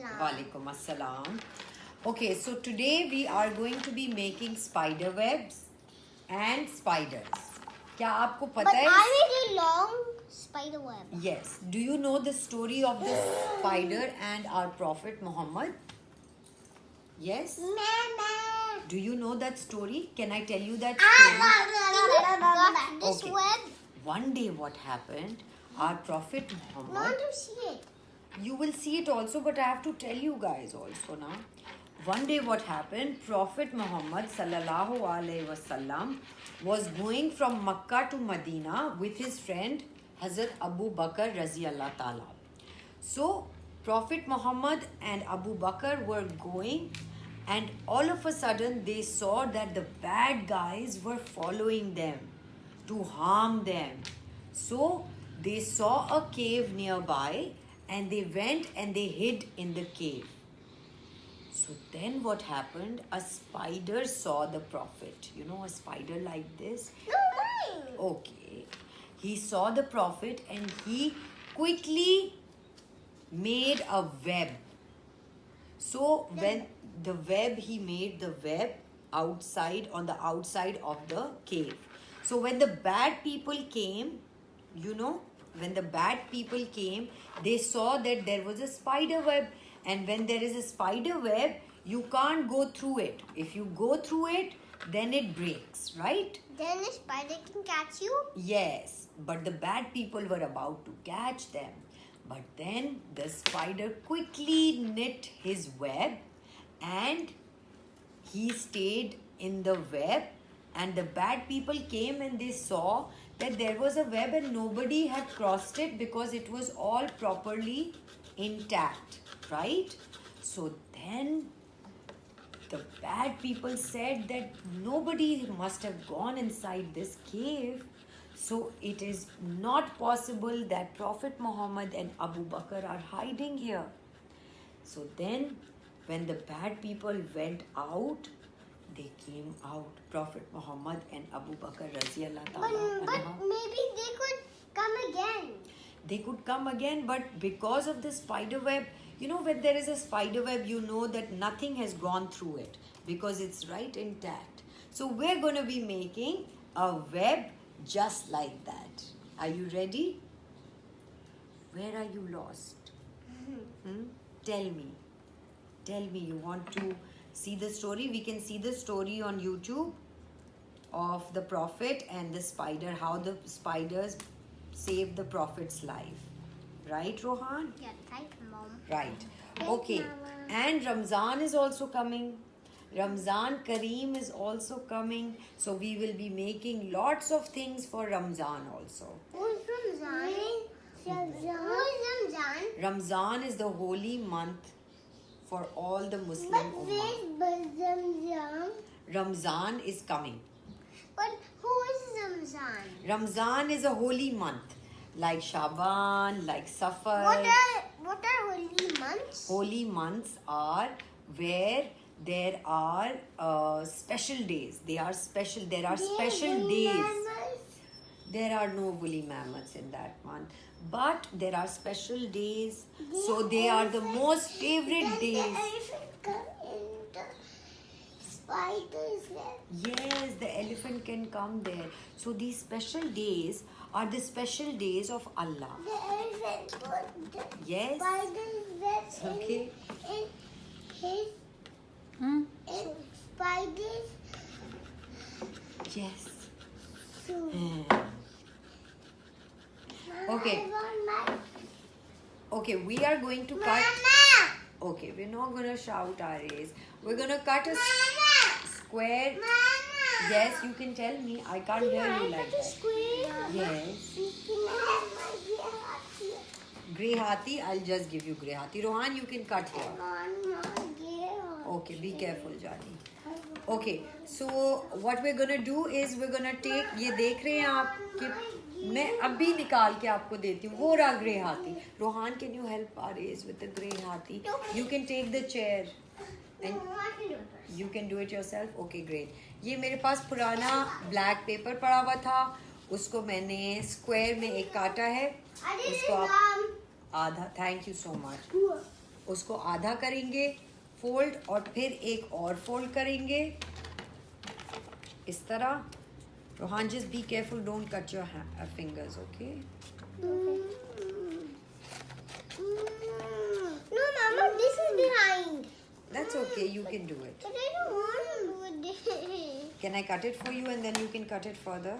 Walaikum assalam. Okay, so today we are going to be making spider webs and spiders. क्या आपको पता है? But I really long spider web. Yes. Do you know the story of the spider and our Prophet Muhammad? Yes. Do you know that story? Can I tell you that story? This Okay. web. One day, what happened? Our Prophet I Muhammad. want to see it. You will see it also, but I have to tell you guys also now. One day what happened, Prophet Muhammad sallallahu alaihi wasallam was going from Makkah to Medina with his friend Hazrat Abu Bakr raziyallahu ta'ala. So Prophet Muhammad and Abu Bakr were going, and all of a sudden they saw that the bad guys were following them to harm them. So they saw a cave nearby, and they went and they hid in the cave. So then what happened? A spider saw the Prophet. You know, a spider like this. No, mine. Okay. He saw the Prophet and he quickly made a web. So when the web, he made the web outside, on the outside of the cave. So when the bad people came, you know, when the bad people came, they saw that there was a spider web. And when there is a spider web, you can't go through it. If you go through it, then it breaks, right? Then the spider can catch you. Yes, but the bad people were about to catch them. But then the spider quickly knit his web and he stayed in the web, and the bad people came and they saw that there was a web and nobody had crossed it because it was all properly intact, right? So then the bad people said that nobody must have gone inside this cave. So it is not possible that Prophet Muhammad and Abu Bakr are hiding here. So then when the bad people went out, they came out, Prophet Muhammad and Abu Bakr raziyallahu ta'ala. But maybe they could come again. They could come again, but because of the spider web, you know, when there is a spider web, you know that nothing has gone through it because it's right intact. So we're going to be making a web just like that. Are you ready? Where are you lost? Tell me. Tell me, you want to see the story? We can see the story on YouTube of the Prophet and the spider, how the spiders saved the Prophet's life. Right, Rohan? Yeah, right, Mom. Right. Right, Okay. Mama. And Ramzan is also coming. Ramzan Kareem is also coming. So we will be making lots of things for Ramzan also. Who's Ramzan? Who is Ramzan? Ramzan is the holy month for all the Muslim Ummah. Ramzan? Ramzan is coming. But who is Ramzan? Ramzan is a holy month, like Shaban, like Safar. What are holy months? Holy months are where there are special days. They are special. There are special days. There are no woolly mammoths in that month, but there are special days. So they are the most favorite days. Spiders there. Yes, the elephant can come there. So these special days are the special days of Allah. The elephant put the Yes. spiders webs Okay. in his in spiders. Yes. So, Okay. I want my Okay, we are going to cut. Mama. Okay, we're not gonna shout our A's. We're gonna cut a Mama. square. Mama. Yes, you can tell me. I can't hear you like that. Square. Yes. Can I have my beer hot here? Grey Hathi, I'll just give you Grey Hathi. Rohan, you can cut I here. want my beer hot. Okay, be careful, Jani. Okay, so what we're gonna do is we're gonna take, ये देख रहे हैं आप कि मैं अभी निकाल के आपको देती हूँ वो रहा ग्रे हाथी. Rohan, can you help Ares with the grey hathi? You can take the chair and No, I can do it first. you can do it yourself. Okay, great. ये मेरे पास पुराना ब्लैक पेपर पड़ा हुआ था, उसको मैंने square में एक काटा है. I did उसको it, आप आधा. Thank you so much. उसको आधा करेंगे फोल्ड और फिर एक और फोल्ड करेंगे इस तरह. Rohan, just be careful, don't cut your fingers, okay? No, Mama, this is behind. That's okay, you can do it. But I don't want to do this. Can I cut it for you and then you can cut it further?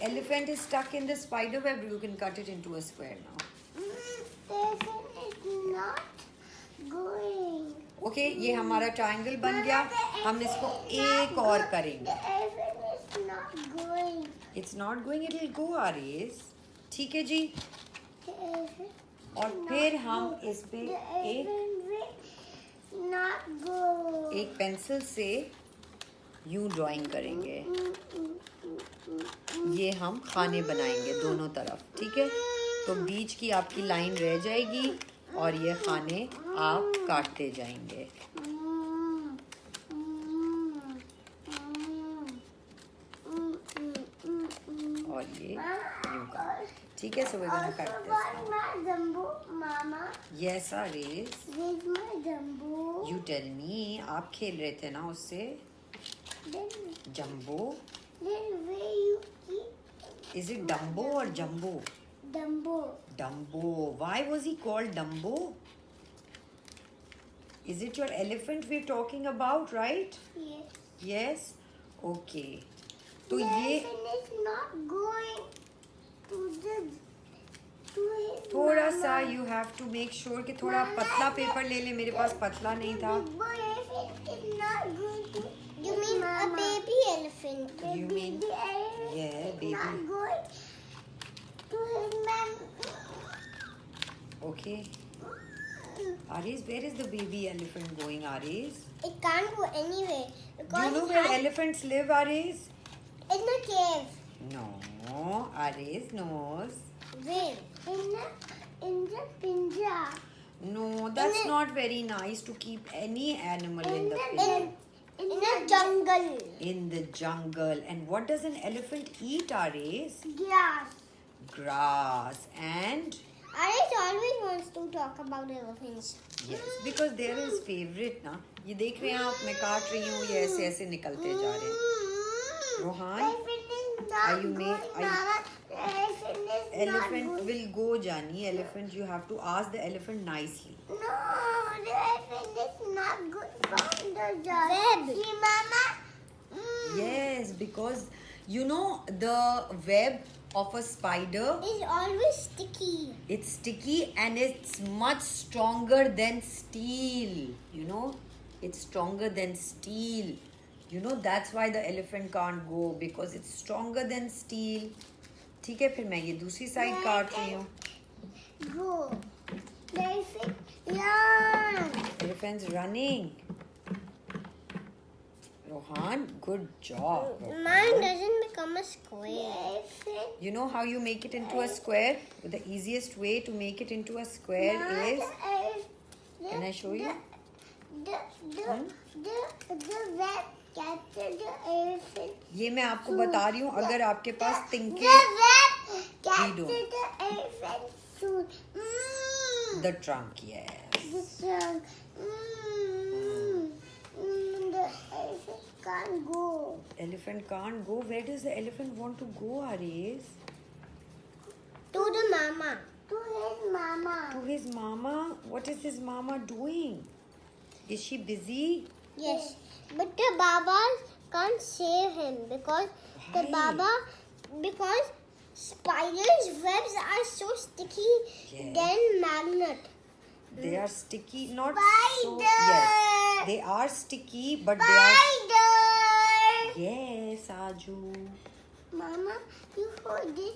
Elephant is stuck in the spider web. You can cut it into a square now. The elephant is not going. Okay, ये हमारा triangle बन गया. हम इसको एक और करेंगे. The elephant is not going. It's not going, it will go, Aries. ठीक है जी. The elephant और फिर हम इस पे the एक elephant will not go. एक पेंसिल से यूं ड्राइंग करेंगे. ये हम खाने बनाएंगे दोनों तरफ. ठीक है, तो बीच की आपकी लाइन रह जाएगी और ये खाने आप काटते जाएंगे. और ये यूं काट. ठीक है, so we're gonna cut this. my jumbo, Mama. Yes, Aries. Where's my jumbo? You tell me. आप खेल रहे थे ना उससे. Jumbo. Then where you keep Is it Dumbo or Jumbo? Dumbo? Dumbo. Why was he called Dumbo? Is it your elephant we're talking about, right? Yes. Yes. Okay. तो The ये elephant is not going to the to his थोड़ा mama. सा you have to make sure कि थोड़ा पतला paper ले ले. मेरे पास पतला नहीं था. The boy elephant is not going to. You mean a baby elephant? You mean- the elephant Yeah, is baby. not going to his mom. Okay. Aries, where is the baby elephant going, Aries? It can't go anywhere Do because you know where elephants live, Aries? in the cave. No. Aries knows. Where? In the pinja. No, that's In the- not very nice to keep any animal in the in, pincher. in the jungle. In the jungle. And what does an elephant eat, Aries? Grass. Grass. And Aris always wants to talk about elephants. yes, because they're his favorite ना. ये देख रहे हैं आप, मैं काट रही हूँ, ये ऐसे ऐसे निकलते जा रहे हैं. Rohan, are you elephant will go, Jani. Elephant, you have to ask the elephant nicely. No, the elephant is not good from the web. See, Mama? Yes, because you know the web of a spider, It's always sticky. it's sticky and it's much stronger than steel. You know, it's stronger than steel. You know, that's why the elephant can't go, because it's stronger than steel. ठीक है, फिर मैं ये दूसरी side काट रही हूँ. Go. The elephant, yeah. Elephant's running. Rohan, good job. Mine doesn't become a square. You know how you make it into a square? The easiest way to make it into a square is... Can I show you? The web captured the elephant. ये मैं आपको बता रही हूँ, अगर आपके पास The तिनके web do. captured the elephant soon. the trunk, yes. The trunk. The elephant can't go. Elephant can't go. Where does the elephant want to go, Aries? To the mama. To his mama. To his mama? What is his mama doing? Is she busy? Yes, but the Baba can't save him because the Why? Baba, because spiders' webs are so sticky Yes. than magnet. They are sticky, not so... Spider! Yes, they are sticky, but they are... Spider! Yes, Aju. Mama, you hold this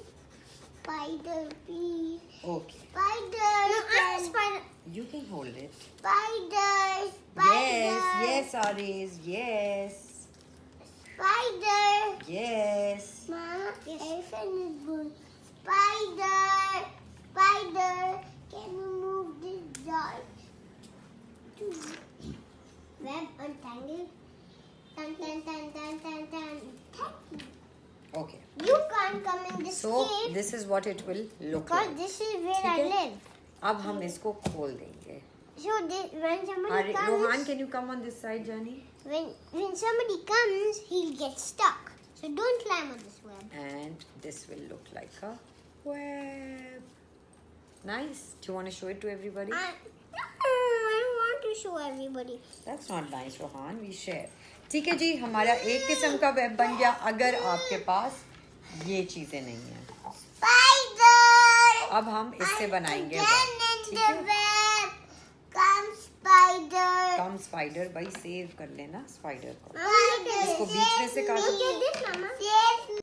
spider, please. Okay, Spider! No, I'm spider. you can hold it. Spider! Spider! Yes, Aries, yes. Spider! Yes. Mama, elephant is good. Spider! Spider! Can you move this dart? Web untangle. Tan tan tan tan tan tan. Okay. You can't come in this So this is what it will look Because like. this is where I ठीक है? live. अब हम इसको खोल देंगे. So when somebody comes, Rohan, can you come on this side, Johnny? when somebody comes, he'll get stuck. So don't climb on this web. And this will look like a web. Nice. Do you want to show it to everybody? I don't want to show everybody. That's not nice, Rohan. We share. ठीक है जी, हमारा एक किस्म का web बन गया. अगर आपके पास ये चीजें नहीं है, Spider. अब हम इससे बनाएंगे Again web. in ठीक the है? web. Come spider. कम स्पाइडर भाई, सेव कर लेना स्पाइडर को. Spider. इसको बीच में से काटो. Look at this, Mama. Save